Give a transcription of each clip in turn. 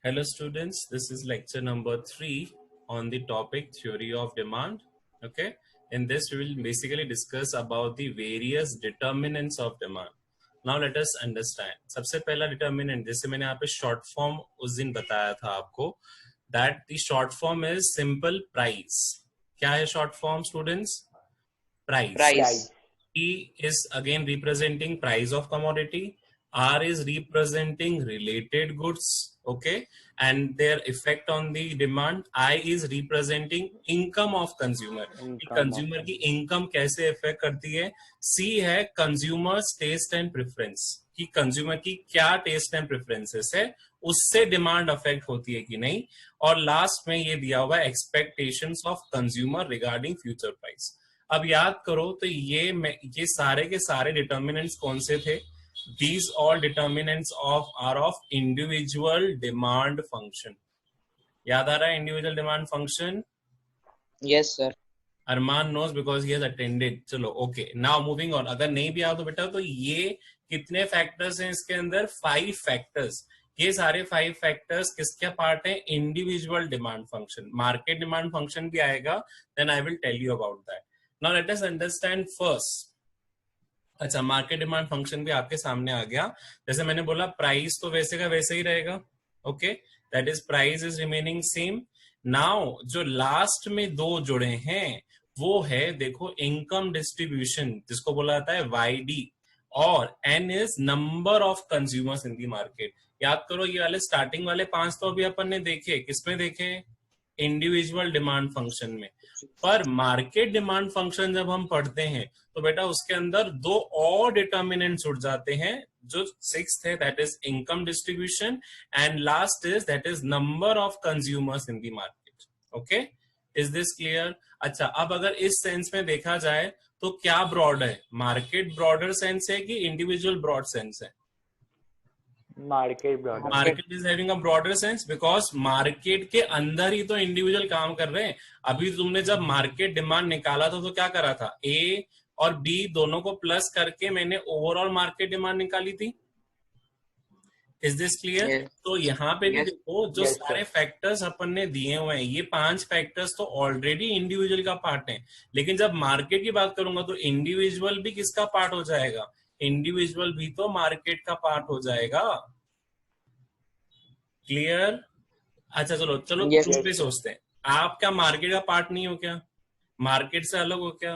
Hello students, this is lecture number 3 on the topic theory of demand. Okay, in this we will basically discuss about the various determinants of demand. Now let us understand. सबसे पहला determinant जैसे मैंने यहाँ पे short form उस दिन बताया था आपको that the short form is simple price. क्या है short form students? Price. E is again representing price of commodity. R is representing related goods, okay, and their effect on the demand. I is representing income of consumer. Consumer की income कैसे effect करती है. C है consumers test and preference, कि consumer की क्या test and preferences है, उससे डिमांड अफेक्ट होती है कि नहीं. और लास्ट में ये दिया हुआ है expectations of consumer regarding future price. अब याद करो तो ये सारे के सारे डिटर्मिनेंट्स कौन से थे. These all determinants are of individual demand function. याद आ रहा है individual demand function? Yes, sir. Arman knows because he has attended. चलो ओके, नाउ मूविंग ऑन. अगर नहीं भी आओ तो बेटा, तो ये कितने फैक्टर्स हैं इसके अंदर? 5 फैक्टर्स. ये सारे 5 फैक्टर्स किसके पार्ट है? Individual demand function. Market demand function भी आएगा, then I will tell you about that. Now let us understand first. अच्छा, मार्केट डिमांड फंक्शन भी आपके सामने आ गया. जैसे मैंने बोला प्राइस तो वैसे का वैसे ही रहेगा. Okay, that is price is remaining same. Now जो लास्ट में दो जुड़े हैं वो है, देखो, इनकम डिस्ट्रीब्यूशन, जिसको बोला जाता है वाईडी, और N is number of consumers in the market. याद करो, ये वाले स्टार्टिंग वाले 5 तो अभी अपन ने देखे. किसमें देखे? इंडिविजुअल डिमांड फंक्शन में. पर मार्केट डिमांड फंक्शन जब हम पढ़ते हैं तो बेटा उसके अंदर 2 और डिटर्मिनेंट्स उठ जाते हैं. जो 6th है that is income distribution, and last is that is number of consumers in the market. Okay, is this clear? अच्छा, अब अगर इस सेंस में देखा जाए तो क्या ब्रॉड है? मार्केट ब्रॉडर सेंस है कि इंडिविजुअल ब्रॉड सेंस है? Market is having a broader sense because market के अंदर ही तो इंडिविजुअल काम कर रहे हैं. अभी तुमने जब मार्केट डिमांड निकाला था तो क्या करा था? ए और बी दोनों को प्लस करके मैंने ओवरऑल मार्केट डिमांड निकाली थी. Is this clear? Yes. तो यहाँ पे भी Yes. देखो, जो सारे फैक्टर्स अपन ने दिए हुए हैं, ये 5 फैक्टर्स तो ऑलरेडी इंडिविजुअल का पार्ट है. लेकिन जब मार्केट की बात करूंगा तो इंडिविजुअल भी किसका पार्ट हो जाएगा? इंडिविजुअल भी तो मार्केट का पार्ट हो जाएगा. क्लियर? अच्छा, चलो Yes. तुम भी सोचते हैं, आप क्या मार्केट का पार्ट नहीं हो क्या? मार्केट से अलग हो क्या?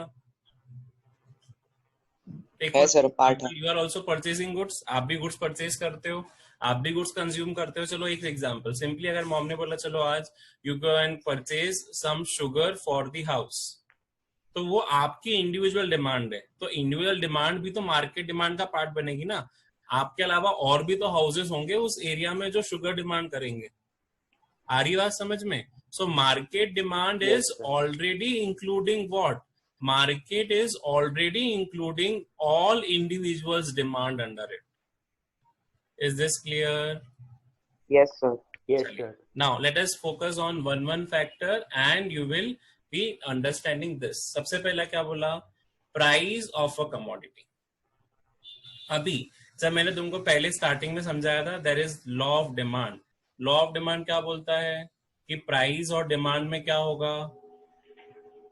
है सर, पार्ट है. You are also purchasing goods. आप भी गुड्स परचेज करते हो, आप भी गुड्स कंज्यूम करते हो. चलो एक एग्जांपल सिंपली, अगर मॉम ने बोला चलो आज you go and purchase some sugar for the house, तो वो आपकी इंडिविजुअल डिमांड है. तो इंडिविजुअल डिमांड भी तो मार्केट डिमांड का पार्ट बनेगी ना. आपके अलावा और भी तो हाउसेस होंगे उस एरिया में जो शुगर डिमांड करेंगे. आ रही बात समझ में? So market demand is already including what? Market is already including all individuals' demand under it. Is this clear? Yes, sir. Yes, sir. Now let us focus on one factor and you will be understanding this. सबसे पहला क्या बोला? Price of a commodity. अभी जब मैंने तुमको पहले starting में समझाया था, there is law of demand. Law of demand क्या बोलता है कि प्राइस और डिमांड में क्या होगा?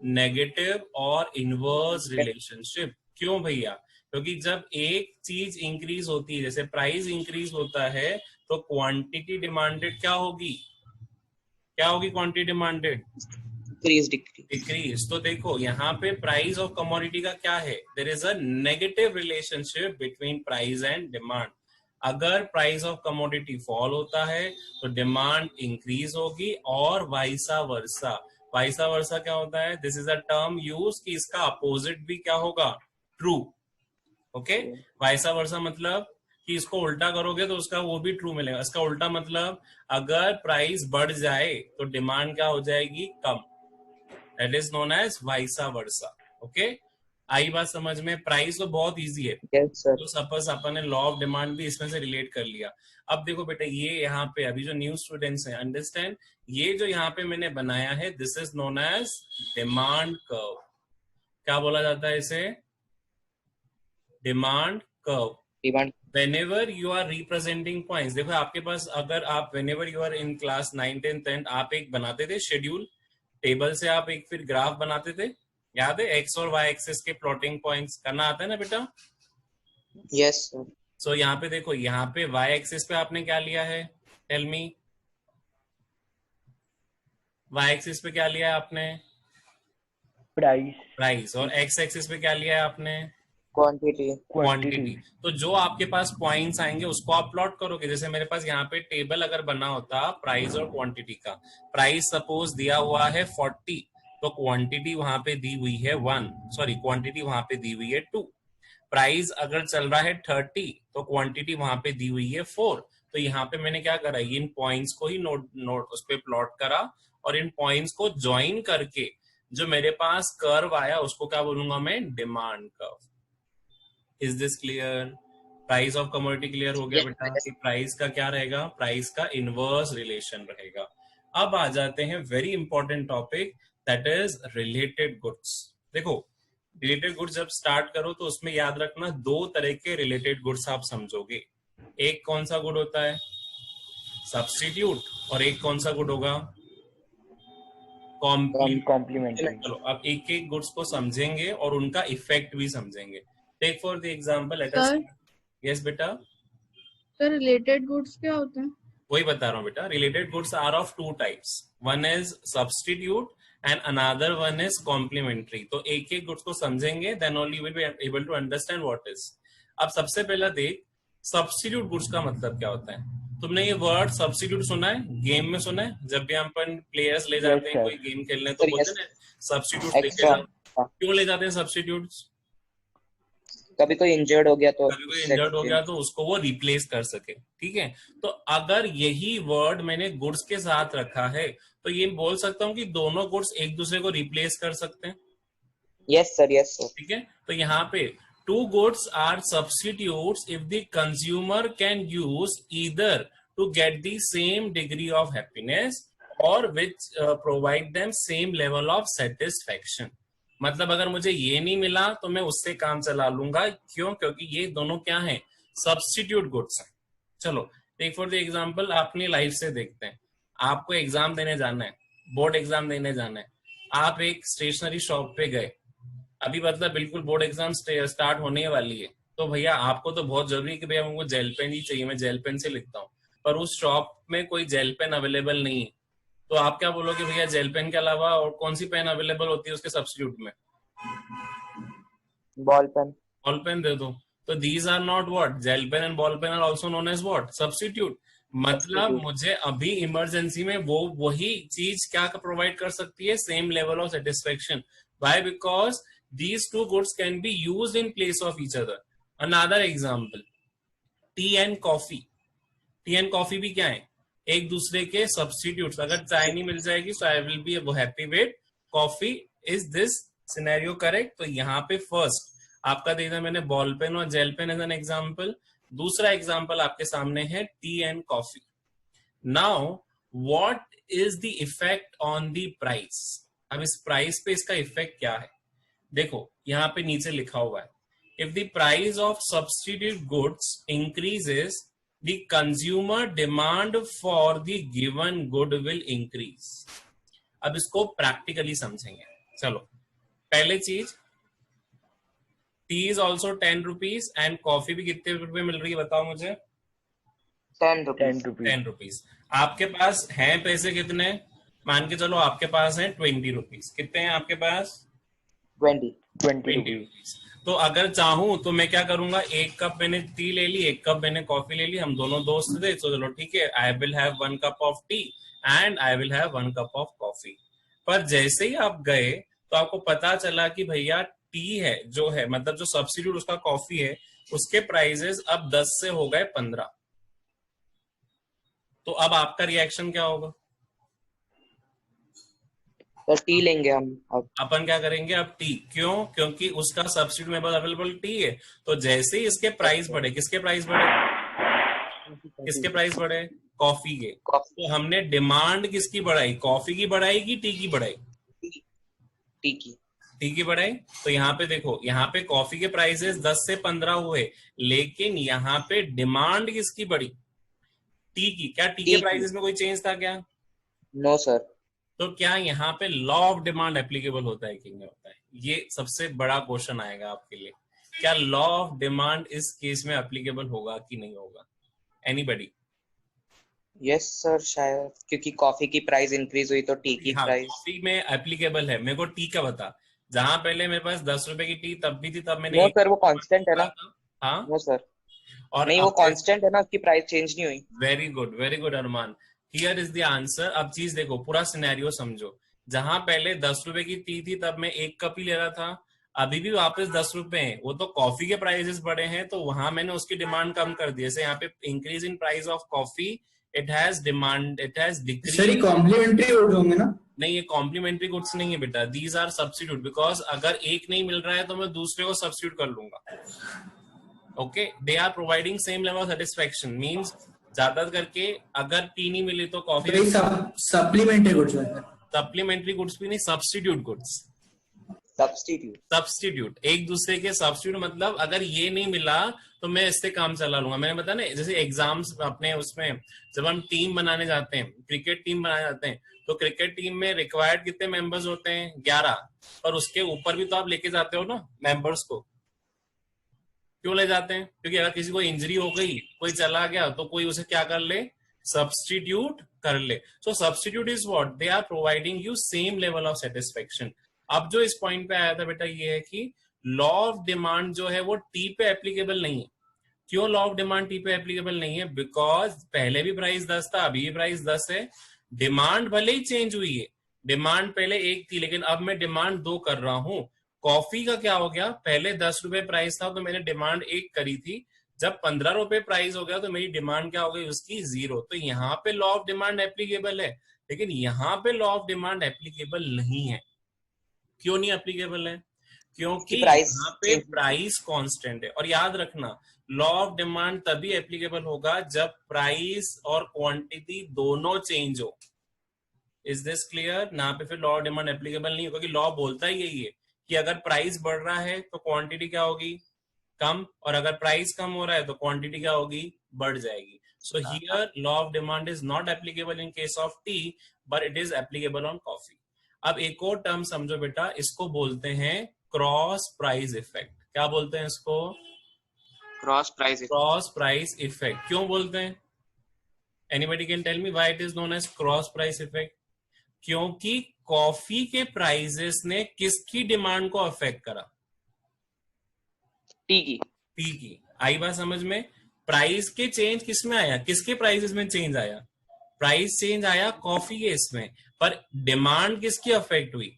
नेगेटिव और इनवर्स रिलेशनशिप. क्यों भैया? क्योंकि जब एक चीज इंक्रीज होती है, जैसे प्राइस इंक्रीज होता है, तो क्वांटिटी डिमांडेड क्या होगी? क्या होगी क्वांटिटी डिमांडेड? डिक्रीज. तो देखो यहाँ पे प्राइस ऑफ कमोडिटी का क्या है? There is a negative relationship between price and demand. अगर प्राइस ऑफ कमोडिटी फॉल होता है तो डिमांड इंक्रीज होगी, और वाइसा वर्सा. वाइसा वर्सा क्या होता है? This is a term use कि इसका अपोजिट भी क्या होगा? ट्रू. ओके, वाइसा वर्सा मतलब कि इसको उल्टा करोगे तो उसका वो भी ट्रू मिलेगा. इसका उल्टा मतलब अगर प्राइस बढ़ जाए तो डिमांड क्या हो जाएगी? कम. That is known as vice versa. Okay, आई बात समझ में? प्राइस तो बहुत इजी है. Yes, sir. तो सपोज अपन ने लॉ ऑफ डिमांड भी इसमें से रिलेट कर लिया. अब देखो बेटा, ये यहाँ पे अभी जो न्यू स्टूडेंट्स हैं, अंडरस्टैंड, ये जो यहाँ पे मैंने बनाया है, this is known as demand curve. क्या बोला जाता है इसे? Demand curve. Demand. whenever you are representing points, देखो आपके पास अगर आप whenever you are in class 9th 10th 10th आप एक बनाते थे शेड्यूल, टेबल से आप एक फिर ग्राफ बनाते थे, याद है? एक्स और वाई एक्सिस के प्लॉटिंग पॉइंट्स करना आता है ना बेटा? Yes sir. सो यहाँ पे देखो, यहाँ पे वाई एक्सिस पे आपने क्या लिया है? टेल मी, वाई एक्सिस पे क्या लिया है आपने? प्राइस। और एक्स एक्सिस पे क्या लिया है आपने? क्वांटिटी। तो जो आपके पास पॉइंट्स आएंगे उसको आप प्लॉट करोगे। जैसे मेरे पास यहाँ पे टेबल अगर बना होता प्राइस और क्वांटिटी का, प्राइस सपोज दिया हुआ है 40, तो क्वांटिटी वहां पे दी हुई है 1, सॉरी क्वांटिटी वहां पे दी हुई है 2। प्राइस अगर चल रहा है 30, तो क्वांटिटी वहां पे दी हुई है 4। तो यहाँ पे मैंने क्या करा, इन पॉइंट्स को ही नोट उस पे प्लॉट करा, और इन पॉइंट्स को ज्वाइन करके जो मेरे पास कर्व आया उसको क्या बोलूंगा मैं? Demand curve. Is this clear? Price of commodity clear हो गया बेटा कि प्राइस का क्या रहेगा? प्राइस का इनवर्स रिलेशन रहेगा। अब आ जाते हैं very important topic, that is related goods. देखो, रिलेटेड गुड्स जब स्टार्ट करो तो उसमें याद रखना दो तरह के रिलेटेड गुड्स आप समझोगे। एक कौन सा गुड होता है? सब्स्टिट्यूट। और एक कौन सा गुड होगा? कॉम्प्लीमेंट्री। चलो अब एक एक गुड्स को समझेंगे और उनका इफेक्ट भी समझेंगे। Take for the example, let us. Yes बेटा। सर रिलेटेड गुड्स क्या होते हैं? वही बता रहा हूँ बेटा, related goods are of two types, one is substitute and another one is complementary. तो एक एक गुड्स को समझेंगे, then only you will be able to understand what is. अब सबसे पहला देख, सब्स्टिट्यूट गुड्स का मतलब क्या होता है। तुमने ये वर्ड सब्स्टिट्यूट सुना है? गेम में सुना है? जब भी हम प्लेयर्स ले जाते हैं कोई गेम खेलने तो बोलते हैं सब्स्टिट्यूट लेके जाओ। क्यों ले जाते हैं सब्स्टिट्यूट्स? कभी कोई इंजर्ड हो गया तो उसको वो रिप्लेस कर सके। ठीक है, तो अगर यही वर्ड मैंने गुड्स के साथ रखा है तो ये बोल सकता हूँ कि दोनों गुड्स एक दूसरे को रिप्लेस कर सकते हैं। Yes sir. ठीक है, तो यहाँ पे two goods are substitutes if the consumer can use either to get the same degree of happiness और which provide them same level of satisfaction. मतलब अगर मुझे ये नहीं मिला तो मैं उससे काम चला लूंगा। क्यों? क्योंकि ये दोनों क्या हैं? सब्स्टिट्यूट गुड्स हैं। चलो टेक फॉर द एग्जांपल, अपनी लाइफ से देखते हैं। आपको एग्जाम देने जाना है, बोर्ड एग्जाम देने जाना है। आप एक स्टेशनरी शॉप पे गए, अभी मतलब बिल्कुल बोर्ड एग्जाम स्टार्ट होने वाली है, तो भैया आपको तो बहुत जरूरी है कि भैया मुझको जेल पेन ही चाहिए, मैं जेल पेन से लिखता हूँ, पर उस शॉप में कोई जेल पेन अवेलेबल नहीं है। तो आप क्या बोलोगे? भैया जेल पेन के अलावा और कौन सी पेन अवेलेबल होती है उसके सब्स्टिट्यूट में? बॉल पेन दे दो। तो these are not what? Gel pen and ball pen are also known as what? Substitute. मतलब मुझे अभी इमरजेंसी में वो वही चीज क्या प्रोवाइड कर सकती है? Same level of satisfaction. Why? Because these two goods can be used in place of each other. Another example, tea and coffee. T and coffee भी क्या है? एक दूसरे के सब्स्टिट्यूट्स। अगर चाय नहीं मिल जाएगी so I will be happy with coffee. Is this scenario correct? तो यहाँ पे फर्स्ट आपका दे दिया मैंने बॉल पेन और gel pen as an example. दूसरा एग्जाम्पल आपके सामने है tea and coffee. Now what is the effect on the price? अब इस प्राइस पे इसका इफेक्ट क्या है? देखो यहाँ पे नीचे लिखा हुआ है, if the price of substitute goods increases the consumer demand for the given good will increase. अब इसको प्रैक्टिकली समझेंगे। चलो पहले चीज, T is also 10 rupees and coffee भी कितने रुपए मिल रही है बताओ मुझे? 10 रुपीज। आपके पास हैं पैसे कितने? मान के चलो आपके पास है 20 रुपीज। कितने हैं आपके पास? 20 रुपीज। तो अगर चाहूं तो मैं क्या करूंगा, एक कप मैंने टी ले ली, एक कप मैंने कॉफी ले ली, हम दोनों दोस्त थे, तो चलो ठीक है, I will have 1 cup of T and I will have 1 cup of coffee. पर जैसे ही आप गए तो आपको पता चला कि भैया टी है जो है, मतलब जो सब्स्टिट्यूट उसका कॉफी है, उसके प्राइजेस अब 10 से हो गए 15। तो अब आपका रिएक्शन क्या होगा? तो टी लेंगे हम। अब अपन क्या करेंगे? अब टी। क्यों? क्योंकि उसका सब्स्टिट्यूट में अवेलेबल टी है। तो जैसे ही इसके प्राइस बढ़े, किसके प्राइस बढ़े? किसके प्राइस बढ़े? कॉफी के। तो हमने डिमांड किसकी बढ़ाई? कॉफी की बढ़ाई की टी की बढ़ाई? टी की। टी की बढ़ाई। तो यहाँ पे देखो, यहाँ पे कॉफी के प्राइसेस 10 से 15 हुए, लेकिन यहाँ पे डिमांड किसकी बढ़ी? टी की। क्या टी के टी की। प्राइसेस में कोई चेंज था क्या? No sir. तो क्या यहाँ पे लॉ ऑफ डिमांड एप्लीकेबल होता है कि नहीं होता है? ये सबसे बड़ा क्वेश्चन आएगा आपके लिए। क्या लॉ ऑफ डिमांड इस केस में एप्लीकेबल होगा कि नहीं होगा? एनीबडी? यस सर, शायद क्योंकि कॉफी की प्राइस इंक्रीज हुई तो टी की हाँ, प्राइस। कॉफी में एप्लीकेबल है। मेरे को टी का बता। जहां पहले मेरे पास 10 रुपए की टी तब भी थी, तब मैंने नो एक सर, वो कांस्टेंट है ना। था। हाँ, नो सर, और नहीं, वो अब कांस्टेंट है ना, उसकी प्राइस चेंज नहीं हुई। Very good Arman. Here is the answer. अब चीज देखो, पूरा सिनेरियो समझो। जहां पहले 10 रुपए की टी थी तब मैं एक कप ही ले रहा था, अभी भी वापस 10 रुपए हैं। वो तो कॉफी के प्राइसेस बढ़े हैं, तो वहां मैंने उसकी डिमांड कम कर दी। जैसे यहाँ पे increase in price of coffee, it has decrease. Sir ये कॉम्प्लीमेंट्री गुड होंगे ना? नहीं, ये कॉम्प्लीमेंट्री गुड्स नहीं है बेटा, दीज आर सब्स्टिट्यूट। बिकॉज अगर एक नहीं मिल रहा है तो मैं दूसरे को सब्स्टिट्यूट कर लूंगा। Okay, they are providing same level of satisfaction. Means ज्यादा करके अगर टी नहीं मिली तो कॉफी। तो ये सप्लीमेंट्री गुड्स है सर? सप्लीमेंट्री गुड्स भी नहीं, सब्स्टिट्यूट गुड्स। सब्स्टिट्यूट, एक दूसरे के सब्स्टिट्यूट। मतलब अगर ये नहीं मिला तो मैं इससे काम चला लूंगा। मैंने बताया ना, जैसे एग्जाम्स अपने उसमें जब हम टीम बनाने जाते हैं, क्रिकेट टीम बनाने जाते हैं, तो क्रिकेट टीम में रिक्वायर्ड कितने मेंबर्स होते हैं? 11। पर उसके ऊपर भी तो आप लेके जाते हो ना मेंबर्स को। क्यों ले जाते हैं? क्योंकि अगर किसी को इंजरी हो गई, कोई चला गया, तो कोई उसे क्या कर ले? सब्स्टिट्यूट कर ले। So substitute is what? They are providing you same level of satisfaction. अब जो इस पॉइंट पे आया था बेटा, ये है कि लॉ ऑफ डिमांड जो है वो टी पे एप्लीकेबल नहीं है। क्यों लॉ ऑफ डिमांड टी पे एप्लीकेबल नहीं है? बिकॉज पहले भी प्राइस 10 था, अभी भी प्राइस 10 है। डिमांड भले ही चेंज हुई है, डिमांड पहले 1 थी, लेकिन अब मैं डिमांड 2 कर रहा हूं। कॉफी का क्या हो गया? पहले 10 रुपए प्राइस था तो मैंने डिमांड 1 करी थी, जब 15 रुपए प्राइस हो गया तो मेरी डिमांड क्या हो गई? उसकी 0। तो यहाँ पे लॉ ऑफ डिमांड एप्लीकेबल है, लेकिन यहाँ पे लॉ ऑफ डिमांड एप्लीकेबल नहीं है। क्यों नहीं एप्लीकेबल है? क्योंकि यहाँ पे प्राइस कांस्टेंट है। और याद रखना, लॉ ऑफ डिमांड तभी एप्लीकेबल होगा जब प्राइस और क्वांटिटी दोनों चेंज हो। Is this clear? यहाँ पे फिर लॉ ऑफ डिमांड एप्लीकेबल नहीं होगा, क्योंकि लॉ बोलता ही यही है कि अगर प्राइस बढ़ रहा है तो क्वांटिटी क्या होगी? कम। और अगर प्राइस कम हो रहा है तो क्वांटिटी क्या होगी? बढ़ जाएगी। So here law of demand is not applicable in case of T, but it is applicable on coffee. अब एक और टर्म समझो बेटा, इसको बोलते हैं क्रॉस प्राइस इफेक्ट। क्या बोलते हैं इसको? Cross price effect. क्यों बोलते हैं? Anybody can tell me why it is known as cross price effect? क्योंकि कॉफी के प्राइसेस ने किसकी डिमांड को अफेक्ट करा? टी की। आई बात समझ में? प्राइस के चेंज किस में आया? किसके प्राइसेस में चेंज आया? प्राइस चेंज आया कॉफी के इसमें, पर डिमांड किसकी अफेक्ट हुई?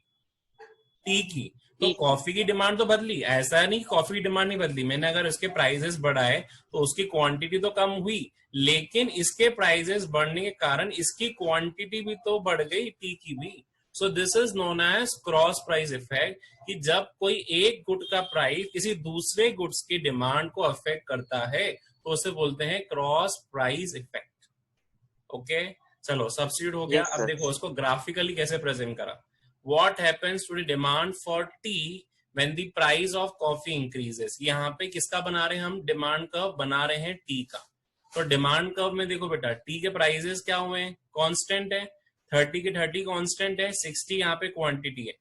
टी की। तो कॉफी की डिमांड तो बदली, ऐसा नहीं कॉफी की डिमांड नहीं बदली। मैंने अगर इसके प्राइसेस बढ़ाए तो उसकी क्वांटिटी तो कम हुई, लेकिन इसके प्राइसेस बढ़ने के कारण इसकी क्वांटिटी भी तो बढ़ गई, टी की भी। So this is known as cross price effect, कि जब कोई एक गुड का प्राइस किसी दूसरे गुड्स की डिमांड को अफेक्ट करता है तो उसे बोलते हैं क्रॉस प्राइस इफेक्ट। ओके, चलो सब्स्टिट्यूट हो गया। अब देखो उसको ग्राफिकली कैसे प्रेजेंट करा। What happens to the demand for tea when the price of coffee increases? यहाँ पे किसका बना रहे हैं हम? डिमांड कर्व बना रहे हैं टी का। तो डिमांड कर्व में देखो बेटा, टी के प्राइसेस क्या हुए हैं? कांस्टेंट है। 30 के 30 कांस्टेंट है, 60 यहाँ पे क्वांटिटी है।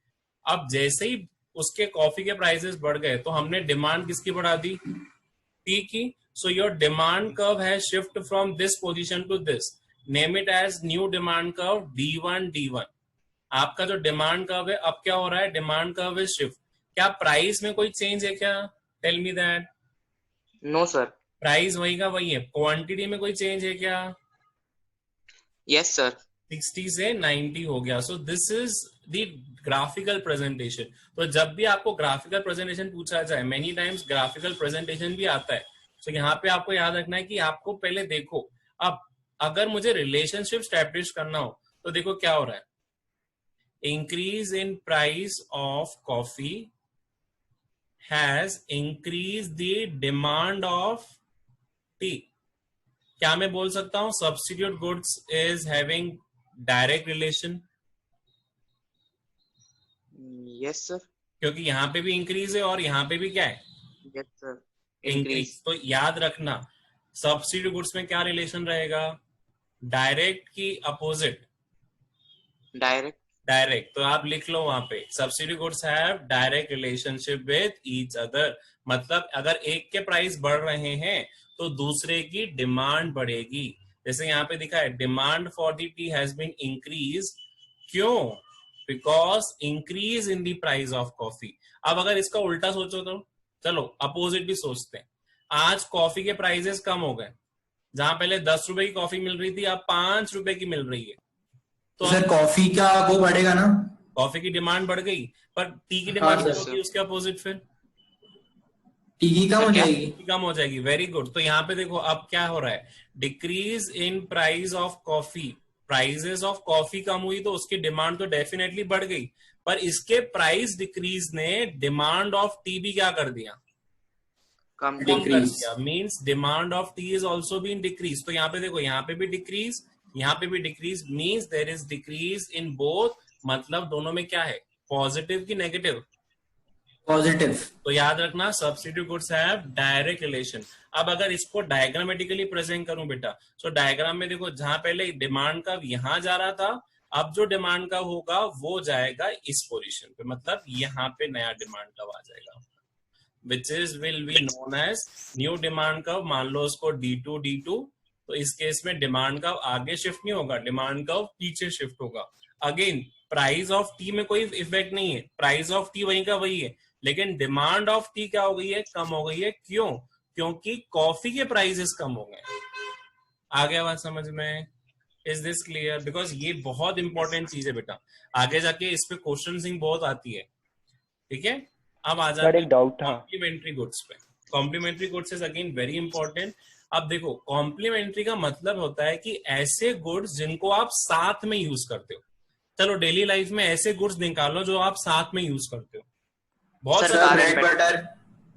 अब जैसे ही उसके कॉफी के प्राइसेस बढ़ गए तो हमने डिमांड किसकी बढ़ा दी? टी की। So your demand curve has shift from this position to this. Name it as new demand curve D1 D1। आपका जो डिमांड कर्व है अब क्या हो रहा है? Demand curve is shift. क्या प्राइस में कोई चेंज है क्या? Tell me that. No sir. Price वही का वही है। क्वांटिटी में कोई चेंज है क्या? Yes sir. 60 से 90 हो गया। सो this is the graphical presentation. तो जब भी आपको ग्राफिकल प्रेजेंटेशन पूछा जाए, मेनी टाइम्स ग्राफिकल प्रेजेंटेशन भी आता है। सो यहाँ पे आपको याद रखना है कि आपको पहले देखो, अब अगर मुझे रिलेशनशिप स्टैब्लिश करना हो तो देखो क्या हो रहा है। Increase in price of coffee has increased the demand of tea. क्या मैं बोल सकता हूं substitute goods is having direct relation? Yes sir. क्योंकि यहाँ पे भी इंक्रीज है और यहाँ पे भी क्या है, यस सर, इंक्रीज। इंक्रीज। तो याद रखना सब्सिट्यूट गुड्स में क्या रिलेशन रहेगा, डायरेक्ट की अपोजिट, डायरेक्ट। डायरेक्ट। तो आप लिख लो वहां पे subsidy goods have direct relationship with each other, मतलब अगर एक के प्राइस बढ़ रहे हैं तो दूसरे की डिमांड बढ़ेगी। जैसे यहाँ पे दिखा है demand for the tea has been increase, क्यों, because increase in the price of coffee. अब अगर इसका उल्टा सोचो तो चलो अपोजिट भी सोचते हैं, आज कॉफी के प्राइसेस कम हो गए, जहां पहले 10 रुपए की कॉफी मिल रही थी अब 5 रुपए की मिल रही है, तो सर कॉफी का वो बढ़ेगा ना? कॉफी की डिमांड बढ़ गई, पर टी की हाँ डिमांड सर। क्या होगी उसके अपोजिट, फिर टी की कम हो क्या? जाएगी। कम हो जाएगी। Very good. तो यहाँ पे देखो अब क्या हो रहा है, decrease in price of coffee, prices of coffee कम हुई तो उसकी डिमांड तो डेफिनेटली बढ़ गई, पर इसके प्राइस डिक्रीज ने डिमांड ऑफ टी भी क्या कर दिया, कम कम कर Decrease. दिया। Means demand of tea is also been decrease. तो यहाँ पे देखो यहाँ पे भी डिक्रीज, यहाँ पे भी decrease, means there is decrease in both, मतलब दोनों में क्या है, पॉजिटिव की नेगेटिव, पॉजिटिव। तो याद रखना substitute goods have direct relation. अब अगर इसको डायग्रामेटिकली प्रेजेंट करूं बेटा, तो डायग्राम में देखो जहां पहले डिमांड का यहां जा रहा था, अब जो डिमांड का होगा वो जाएगा इस पोजीशन पे, मतलब यहाँ पे नया डिमांड का आ जाएगा, which is will be known as new demand curve. मान लो उसको D2 D2, तो इस केस में डिमांड कर्व आगे शिफ्ट नहीं होगा, डिमांड कर्व पीछे शिफ्ट होगा। अगेन प्राइस ऑफ टी में कोई इफेक्ट नहीं है, प्राइस ऑफ टी वही का वही है, लेकिन डिमांड ऑफ टी क्या हो गई है, कम हो गई है। क्यों, क्योंकि कॉफी के प्राइसेस कम हो गए। आ गया बात समझ में? Is this clear? बिकॉज ये बहुत इंपॉर्टेंट चीज है बेटा, आगे जाके इस पे क्वेश्चनिंग बहुत आती है। ठीक है, अब आ जाते हैं कॉम्प्लीमेंट्री गुड्स पे। Complementary goods is again very important. अब देखो कॉम्प्लीमेंट्री का मतलब होता है कि ऐसे गुड्स जिनको आप साथ में यूज करते हो। चलो डेली लाइफ में ऐसे गुड्स निकालो जो आप साथ में यूज करते हो, बहुत सर, सारे। Bread butter.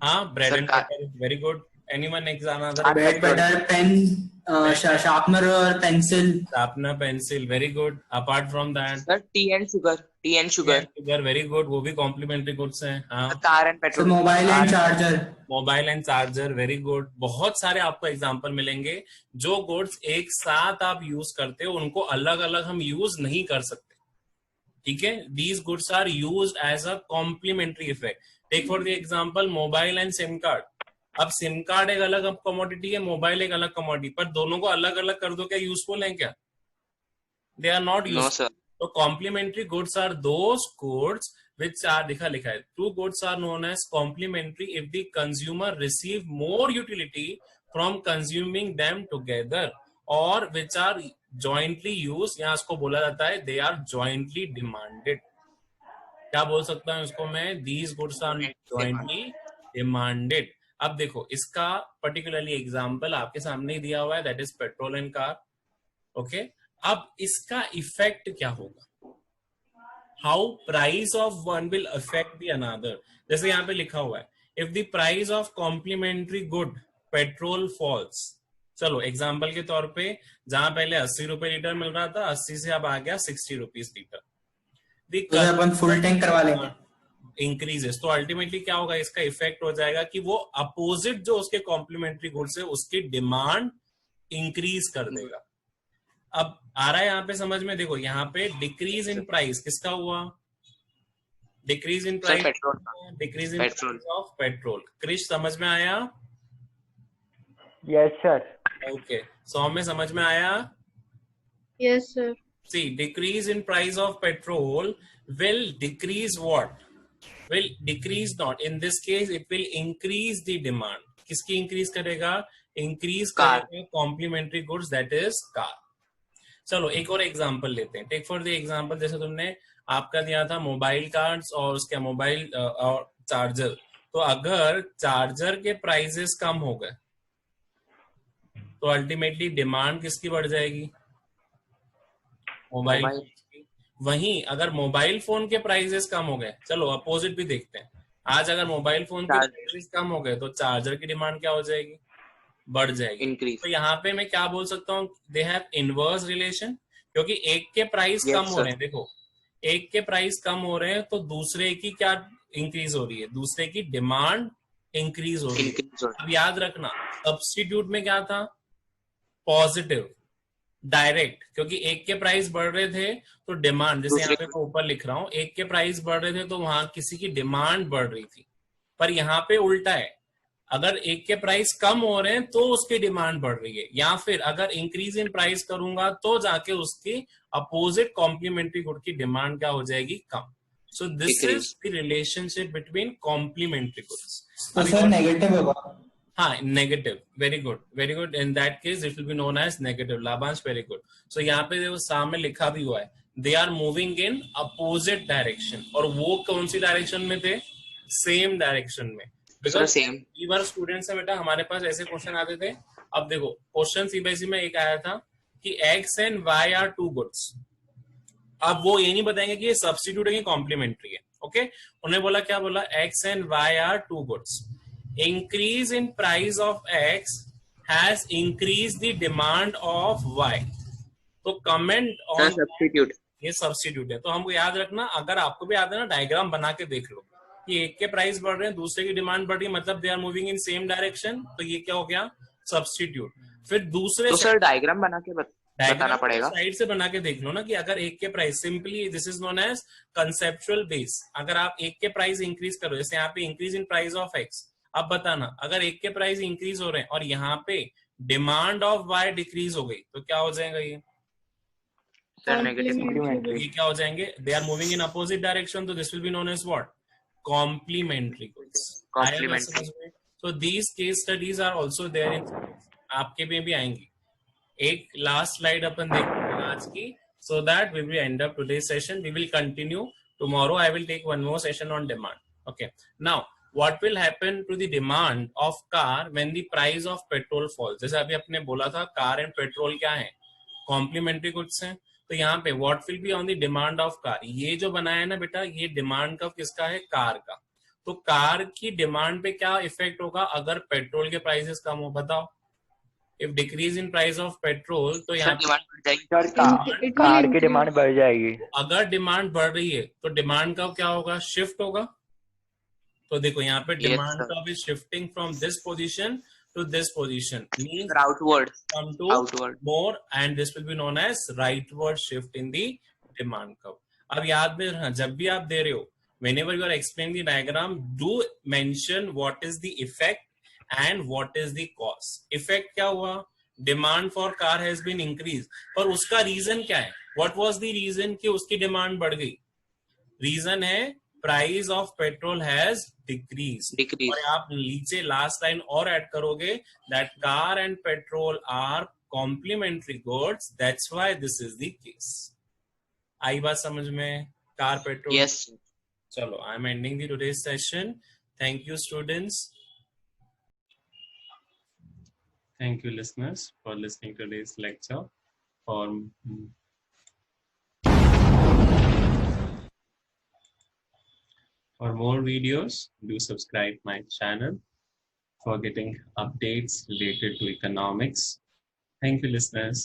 हाँ, bread and sir, butter, very good. Anyone example? Bread butter, pen, sharpener और pencil. Sharpener, pencil, very good. Apart from that sir, tea and sugar, tea and sugar, sugar, very good, वो भी complementary goods हैं। हाँ, car and sir petrol, mobile and charger. Mobile and charger, very good. बहुत सारे आपको example मिलेंगे जो goods एक साथ आप यूज करते हो, उनको अलग अलग हम यूज नहीं कर सकते। ठीक है, these goods are use as a complementary effect. Take for the example mobile and sim card. अब सिम कार्ड एक अलग कमोडिटी है, मोबाइल एक अलग कमोडिटी, पर दोनों को अलग अलग कर दो, क्या यूजफुल है क्या? They are not no useful. Sir. तो complementary goods are those goods which are लिखा है, two goods are known as complementary if the consumer receive more utility from consuming them together, or which are jointly used, यहाँ इसको बोला जाता है they are jointly demanded। क्या बोल सकता हूँ इसको मैं, these goods are jointly demanded। अब देखो इसका पर्टिकुलरली एग्जाम्पल आपके सामने ही दिया हुआ है, that is petrol and car. Okay, अब इसका इफेक्ट क्या होगा, how price of one will affect the another। जैसे यहाँ पे लिखा हुआ है, if the price of complementary good petrol falls। चलो एग्जाम्पल के तौर पे जहां पहले 80 रुपए लीटर मिल रहा था, 80 से अब आ गया 60 रुपीज लीटर, तो सर अपन फुल टैंक करवा लेंगे। इंक्रीजेस। तो अल्टीमेटली क्या होगा, इसका इफेक्ट हो जाएगा कि वो अपोजिट जो उसके कॉम्प्लीमेंट्री गुड्स है उसकी डिमांड इंक्रीज कर देगा। अब आ रहा है यहाँ पे समझ में, देखो यहाँ पे डिक्रीज इन प्राइस किसका हुआ, decrease in price, decrease in price of petrol. Krish समझ में आया? Yes sir. ओके, सौम्य समझ में आया? Yes sir. See, decrease in price of petrol will decrease what? Will decrease not. In this case, it will increase the demand. किसकी increase करेगा? Increase करेगा complementary goods, that is car। चलो एक और example लेते हैं। टेक फॉर द एग्जांपल, जैसे तुमने आपका दिया था मोबाइल कार्ड्स और उसके मोबाइल और चार्जर। तो अगर चार्जर के प्राइसेस कम हो गए तो अल्टीमेटली डिमांड किसकी बढ़ जाएगी, मोबाइल। वहीं अगर मोबाइल फोन के प्राइसेस कम हो गए, चलो अपोजिट भी देखते हैं, आज अगर मोबाइल फोन के प्राइसेस कम हो गए तो चार्जर की डिमांड क्या हो जाएगी, बढ़ जाएगी। इंक्रीज। तो यहाँ पे मैं क्या बोल सकता हूँ, दे हैव इनवर्स रिलेशन, क्योंकि एक के प्राइस कम हो रहे हैं, देखो एक के प्राइस कम हो रहे हैं तो दूसरे की क्या इंक्रीज हो रही है, दूसरे की डिमांड इंक्रीज हो रही है। इंक्रीज हो अब याद रखना सब्स्टिट्यूट में क्या था, पॉजिटिव डायरेक्ट, क्योंकि एक के प्राइस बढ़ रहे थे तो डिमांड, जैसे यहाँ पे मैं ऊपर लिख रहा हूँ, एक के प्राइस बढ़ रहे थे तो वहां किसी की डिमांड बढ़ रही थी। पर यहाँ पे उल्टा है, अगर एक के प्राइस कम हो रहे हैं तो उसकी डिमांड बढ़ रही है, या फिर अगर इंक्रीज इन प्राइस करूंगा तो जाके उसकी अपोजिट कॉम्प्लीमेंट्री गुड की डिमांड क्या हो जाएगी, कम। So this is the relationship between complementary goods. तो सर नेगेटिव होगा। हाँ, negative, very good very good, in that case it will be known as negative. लाभांश, वेरी गुड। सो यहाँ पे देखो सामने लिखा भी हुआ है, they are moving in opposite direction, और वो कौन सी डायरेक्शन में थे, सेम डायरेक्शन में। बिकॉज कई बार स्टूडेंट्स है बेटा हमारे पास ऐसे क्वेश्चन आते थे। अब देखो क्वेश्चन सीबीएसई में एक आया था कि X and Y are two goods. अब वो ये नहीं बताएंगे कि ये सब्स्टिट्यूट है कि कॉम्प्लीमेंट्री है। ओके, उन्हें बोला, क्या बोला, X and Y are two goods, increase in price of X has increased the demand of Y। तो कमेंट ऑन सब्स्टिट्यूट, ये सब्स्टिट्यूट है। तो हमको याद रखना, अगर आपको भी याद है ना, डायग्राम बना के देख लो कि एक के प्राइस बढ़ रहे हैं, दूसरे की डिमांड बढ़ रही है, मतलब they are moving in same direction, तो ये क्या हो गया, सब्स्टिट्यूट। फिर दूसरे तो सर डायग्राम बना के बताना पड़ेगा, साइड से बना के देख लो ना, कि अगर एक के price, simply this is known as conceptual base, अगर आप एक के प्राइस इंक्रीज करो, जैसे यहाँ पे increase in price of x, अब बताना अगर एक के प्राइस इंक्रीज हो रहे हैं और यहाँ पे डिमांड ऑफ वाई डिक्रीज हो गई तो क्या हो जाएगा, ये ये क्या हो जाएंगे, they are moving in opposite direction, तो this will be known as what, complementary goods. So these case studies are also there in, आपके में भी आएंगी। एक लास्ट स्लाइड अपन देखेंगे आज की, so that we will end up today's session. We will continue tomorrow. I will take one more session on demand. Okay, now what will happen to the demand of car when the price of petrol falls? जैसे अभी अपने बोला था car and petrol क्या है, complementary goods हैं, तो यहाँ पे what will be on the demand of car, ये जो बनाया है ना बेटा, ये डिमांड का किसका है, कार का। तो कार की डिमांड पे क्या इफेक्ट होगा अगर पेट्रोल के प्राइसेस कम हो, बताओ। If decrease in price of petrol तो यहाँ कार की डिमांड बढ़ जाएगी। अगर डिमांड बढ़ रही है तो डिमांड का क्या होगा, शिफ्ट होगा। तो देखो यहाँ पे डिमांड का भी shifting from this position to this position means outward, come to more, and this will be known as rightward shift in the demand curve. अब याद में रखना, जब भी आप दे रहे हो, whenever you are explaining the diagram, do mention what is the effect and what is the cause. Effect क्या हुआ, demand for car has been increased, पर उसका reason क्या है, what was the reason कि उसकी demand बढ़ गई, reason है price of petrol has decrease. और आप नीचे लास्ट लाइन और ऐड करोगे, that car and petrol are complementary goods, that's why this is the case. आई बात समझ में, कार पेट्रोल? यस। चलो, I am ending the today's session. Thank you students, thank you listeners for listening to today's lecture. For more videos, do subscribe my channel for getting updates related to economics. Thank you, listeners.